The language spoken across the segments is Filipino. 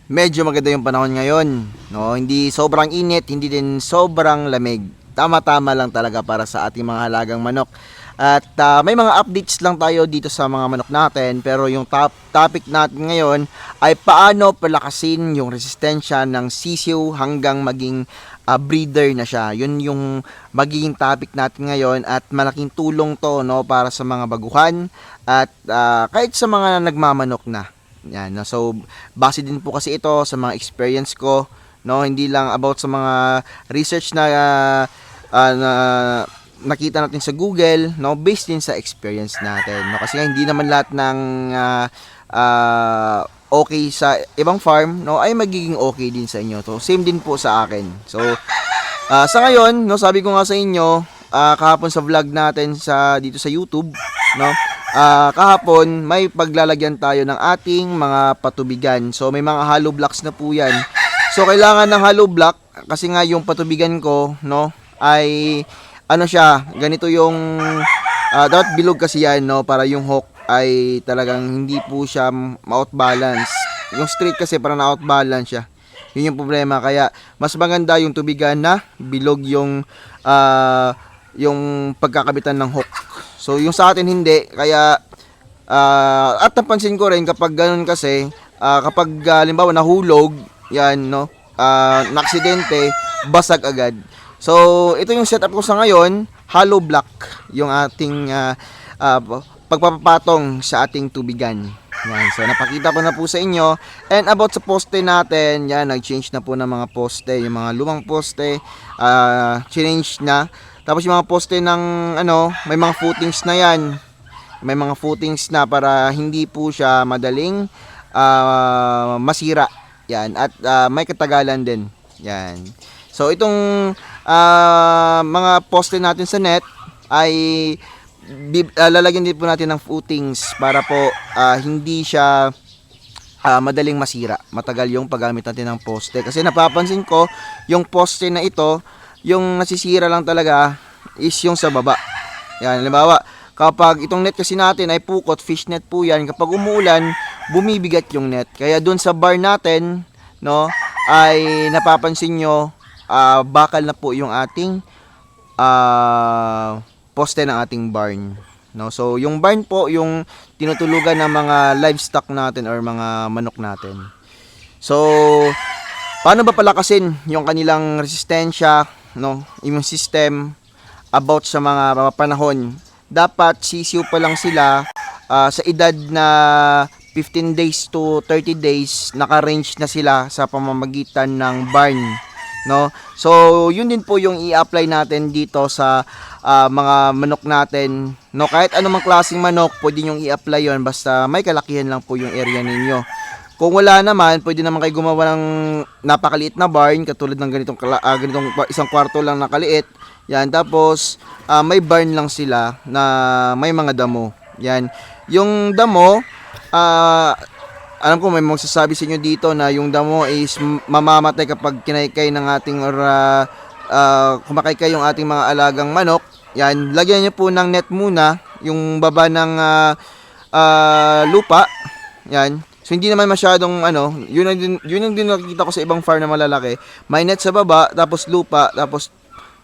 Medyo maganda yung panahon ngayon, no? Hindi sobrang init, hindi din sobrang lamig. Tama-tama lang talaga para sa ating mga halagang manok. At may mga updates lang tayo dito sa mga manok natin, pero yung topic natin ngayon ay paano palakasin yung resistensya ng sisiw hanggang maging breeder na siya. Yun yung magiging topic natin ngayon at malaking tulong to, no, para sa mga baguhan at kahit sa mga nagmamanok na. Yan, no? So base din po kasi ito sa mga experience ko, no, hindi lang about sa mga research na nakita natin sa Google, no, based din sa experience natin, no, kasi nga hindi naman lahat ng okay sa ibang farm, no, ay magiging okay din sa inyo. So same din po sa akin. So sa ngayon, no, sabi ko nga sa inyo kahapon sa vlog natin sa dito sa YouTube, no, kahapon may paglalagyan tayo ng ating mga patubigan. So may mga hollow blocks na po yan. So kailangan ng hollow block kasi nga yung patubigan ko, no, ay ano siya, ganito yung dapat bilog kasi yan, no, para yung hook ay talagang hindi po siya ma-out balance. Yung straight kasi parang na-out balance siya. Yun yung problema, kaya mas maganda yung tubigan na bilog yung pagkakabitan ng hook. So yung sa atin hindi, kaya at napansin ko rin kapag ganun kasi kapag halimbawa nahulog yan, no, na-aksidente, basag agad. So ito yung setup ko sa ngayon, hollow block yung ating pagpapatong sa ating tubigan. Yan, so napakita ko na po sa inyo. And about sa poste natin, yan, nag-change na po ng mga poste, yung mga lumang poste, change na. Tapos yung mga poste ng ano, may mga footings na yan. May mga footings na para hindi po siya madaling masira. Yan, at may katagalan din. Yan. So itong mga poste natin sa net ay lalagyan din po natin ng footings para po hindi siya madaling masira. Matagal yung paggamit natin ng poste. Kasi napapansin ko, yung poste na ito, yung nasisira lang talaga is yung sa baba. Yan, halimbawa, kapag itong net kasi natin ay pukot, fish net po yan, kapag umuulan, bumibigat yung net. Kaya dun sa bar natin, no, ay napapansin nyo, bakal na po yung ating poste ng ating barn, no? So yung barn po yung tinutulugan ng mga livestock natin or mga manok natin. So paano ba palakasin yung kanilang resistensya, no, immune system about sa mga panahon? Dapat sisiw pa lang sila sa edad na 15 days to 30 days, naka-range na sila sa pamamagitan ng barn, no? So yun din po yung i-apply natin dito sa mga manok natin, no? Kahit anumang klaseng manok, pwede nyo i-apply yon basta may kalakihan lang po yung area ninyo. Kung wala naman, pwede naman kayo gumawa ng napakaliit na barn katulad ng ganitong isang kwarto lang na kaliit. Yan, tapos may barn lang sila na may mga damo. Yan. Yung damo, alam ko may magsasabi sa inyo dito na yung damo is mamamatay kapag kinaykay ng ating or kumakaykay yung ating mga alagang manok. Yan, lagyan niyo po ng net muna yung baba ng lupa. Yan. So hindi naman masyadong ano, yun ang din nakikita ko sa ibang farm na malalaki. May net sa baba, tapos lupa, tapos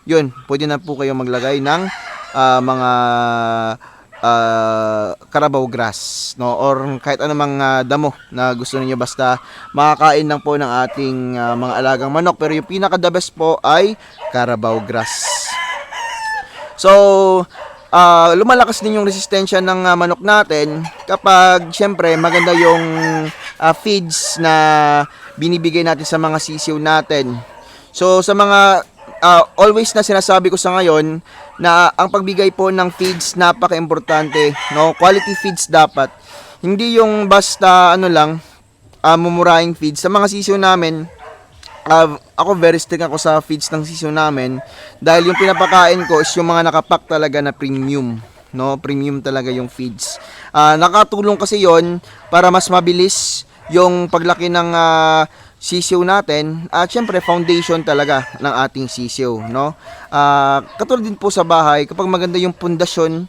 yun, pwede na po kayo maglagay ng mga Carabao grass, no, or kahit anumang damo na gusto niyo, basta makakain lang po ng ating mga alagang manok. Pero yung pinaka the best po ay Carabao grass. So lumalakas din yung resistensya ng manok natin kapag syempre maganda yung feeds na binibigay natin sa mga sisiw natin. So sa mga always na sinasabi ko sa ngayon na ang pagbigay po ng feeds napaka-importante, no? Quality feeds dapat. Hindi yung basta ano lang mumurahing feeds. Sa mga sisiw namin, ako very strict ako sa feeds ng sisiw namin dahil yung pinapakain ko is yung mga nakapack talaga na premium, no? Premium talaga yung feeds. Nakatulong kasi yon para mas mabilis yung paglaki ng sisiw natin at syempre foundation talaga ng ating sisiw, no? Katulad din po sa bahay, kapag maganda yung pundasyon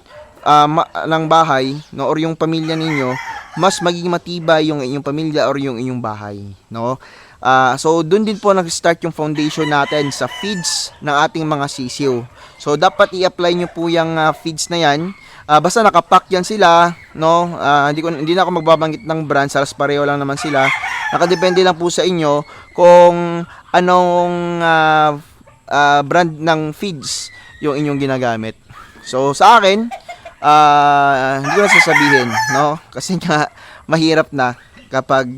ng bahay, no, or yung pamilya ninyo, mas maging matibay yung inyong pamilya or yung inyong bahay, no? So doon din po nag-start yung foundation natin sa feeds ng ating mga sisiw. So dapat i-apply nyo po yung feeds na yan. Basta nakapack yan sila, no? Hindi na ako magbabanggit ng brand, salas pareho lang naman sila. Nakadepende lang po sa inyo kung anong brand ng feeds yung inyong ginagamit. So sa akin, hindi ko na sasabihin, no? Kasi nga mahirap na kapag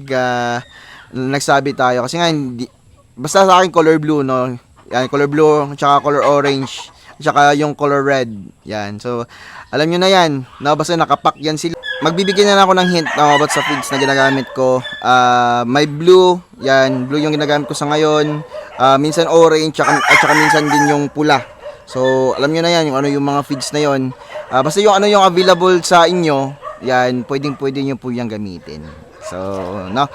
nagsabi tayo kasi nga hindi, basta sa akin color blue, no? Yan, color blue, tsaka color orange, tsaka yung color red. Yan. So, alam nyo na yan, no? Basta nakapack yan sila. Magbibigyan na lang ako ng hint, no, about sa feeds na ginagamit ko. May blue, yan, blue yung ginagamit ko sa ngayon. Minsan orange, at tsaka minsan din yung pula. So, alam nyo na yan, yung ano yung mga feeds na yon. Basta yung ano yung available sa inyo, yan, pwede nyo po yung gamitin. So, no.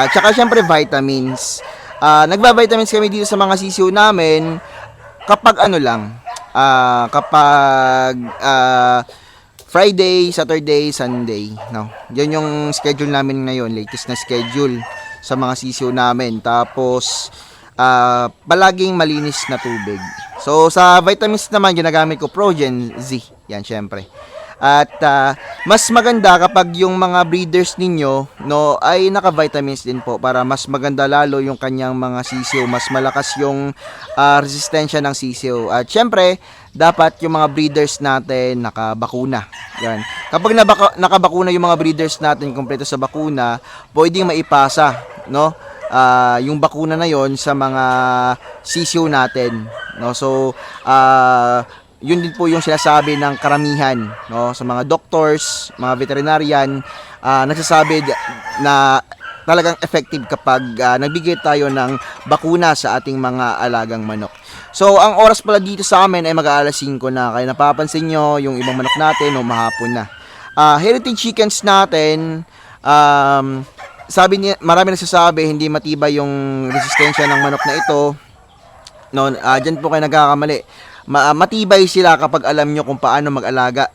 Tsaka syempre vitamins. Nagba-vitamins kami dito sa mga sisiw namin kapag ano lang, kapag Friday, Saturday, Sunday, no. Yan yung schedule namin ngayon, latest na schedule sa mga sisiw namin. Tapos palaging malinis na tubig. So sa vitamins naman ginagamit ko Progen Z. Yan syempre. At mas maganda kapag yung mga breeders ninyo, no, ay naka-vitamins din po para mas maganda lalo yung kanyang mga sisiw, mas malakas yung resistensya ng sisiw. At syempre, dapat yung mga breeders natin nakabakuna. Yan. Kapag nakabakuna yung mga breeders natin, kumpleto sa bakuna, pwedeng maipasa, no? Yung bakuna na yon sa mga sisiw natin, no? So, yun din po yung sinasabi ng karamihan, no, sa mga doctors, mga veterinarian, nagsasabi na talagang effective kapag nagbigay tayo ng bakuna sa ating mga alagang manok. So, ang oras pala dito sa amin ay mag-aalas 5 na, kaya napapansin nyo yung ibang manok natin, no, mahapon na. Heritage chickens natin, marami nagsasabi hindi matibay yung resistensya ng manok na ito, no. Dyan po kayo nagkakamali. Matibay sila kapag alam nyo kung paano mag-alaga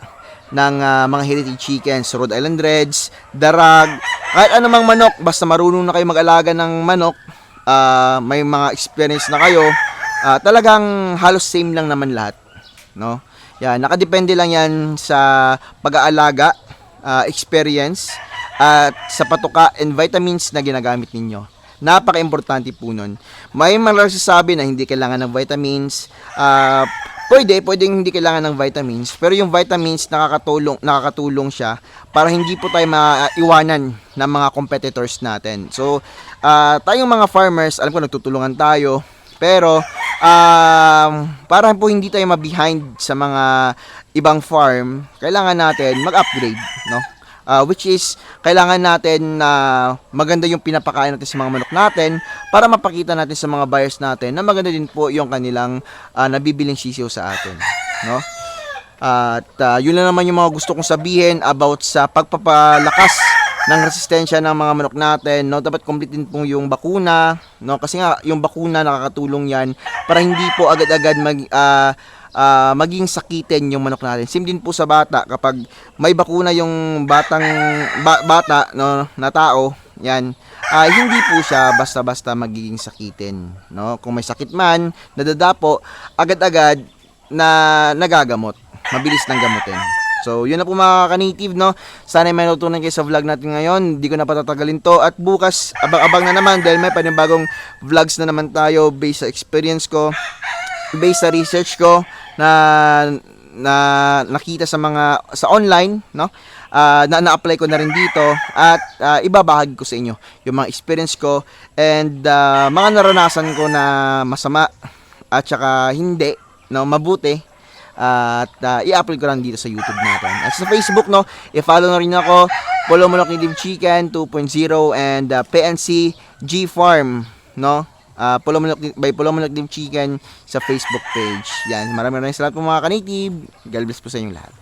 ng mga heritage chickens, Rhode Island Reds, Darag, kahit anumang manok, basta marunong na kayo mag-alaga ng manok, may mga experience na kayo, talagang halos same lang naman lahat, no? Yan, nakadepende lang yan sa pag-aalaga, experience, at sa patuka and vitamins na ginagamit ninyo. Napaka-importante po nun. May mga nagsasabi na hindi kailangan ng vitamins. Pwedeng hindi kailangan ng vitamins. Pero yung vitamins nakakatulong siya para hindi po tayo maiwanan ng mga competitors natin. So, tayong mga farmers, alam ko nagtutulungan tayo. Pero, para po hindi tayo ma-behind sa mga ibang farm, kailangan natin mag-upgrade, no? Which is, kailangan natin na maganda yung pinapakain natin sa mga manok natin para mapakita natin sa mga buyers natin na maganda din po yung kanilang nabibiling sisiw sa atin, no? At yun lang naman yung mga gusto kong sabihin about sa pagpapalakas ng resistensya ng mga manok natin, no? Dapat complete din po yung bakuna, no? Kasi nga yung bakuna nakakatulong yan para hindi po agad-agad maging sakitin yung manok natin. Same din po sa bata, kapag may bakuna yung bata, no, na tao, yan, hindi po siya basta-basta magiging sakitin, no? Kung may sakit man, nadadapo, agad-agad na nagagamot, mabilis nang gamutin. So, yun na po mga ka-native, no? Sana may natutunan kayo sa vlog natin ngayon. Hindi ko na patatagalin to. At bukas, abang-abang na naman dahil may panibagong vlogs na naman tayo based sa experience ko, based sa research ko na nakita sa online, no? Na-apply ko na rin dito at ibabahagi ko sa inyo yung mga experience ko and mga naranasan ko na masama at saka hindi, no, mabuti. At i-upload ko lang dito sa YouTube natin. At sa Facebook, no, i-follow na rin ako, Polo Manok Native Chicken 2.0 and PNC G Farm, no? Polo Manok Native Chicken sa Facebook page. Yan, maraming salamat po mga ka-native. God bless po sa inyo lahat.